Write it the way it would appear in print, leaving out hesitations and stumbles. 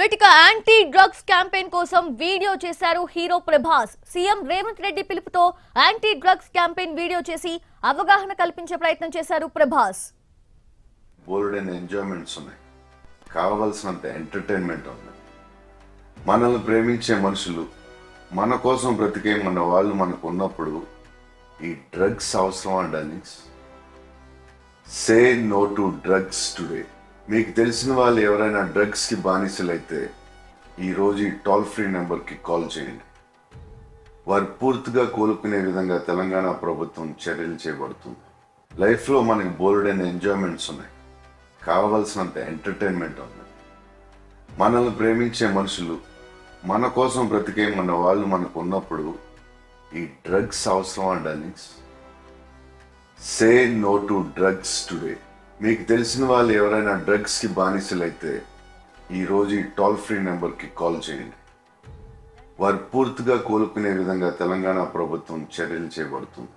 Right ఇక anti drugs campaign కోసం video చేశారు హీరో ప్రభాస్. సీఎం రేవంత్ రెడ్డి పిలుపుతో యాంటీ డ్రగ్స్ క్యాంపెయిన్ వీడియో చేసి అవగాహన కల్పించే ప్రయత్నం చేశారు ప్రభాస్. బోల్డెన్ ఎంజాయ్మెంట్స్ ఉన్నాయి, కావాల్సినంత ఎంటర్టైన్మెంట్ ఉంది. మనల్ని ప్రేమించే మనుషులు, మన కోసం బ్రతికే మన వాళ్ళు మనకు ఉన్నప్పుడు ఈ డ్రగ్స్ అవసరం అండి. Say no to drugs today. మీకు తెలిసిన వాళ్ళు ఎవరైనా డ్రగ్స్కి బానిసలైతే ఈరోజు ఈ టోల్ ఫ్రీ నెంబర్కి కాల్ చేయండి. వారు పూర్తిగా కోలుకునే విధంగా తెలంగాణ ప్రభుత్వం చర్యలు చేపడుతుంది. లైఫ్లో మనకి బోల్డెన్ ఎంజాయ్మెంట్స్ ఉన్నాయి, కావాల్సినంత ఎంటర్టైన్మెంట్ ఉంది. మనల్ని ప్రేమించే మనుషులు, మన కోసం బ్రతికే మన వాళ్ళు మనకు ఉన్నప్పుడు ఈ డ్రగ్స్ అవసరం అండి. Say no to drugs today. మీకు తెలిసిన వాళ్ళు ఎవరైనా డ్రగ్స్కి బానిసలైతే ఈరోజు ఈ టోల్ ఫ్రీ నెంబర్కి కాల్ చేయండి. వారు పూర్తిగా కోలుకునే విధంగా తెలంగాణ ప్రభుత్వం చర్యలు చేపడుతుంది.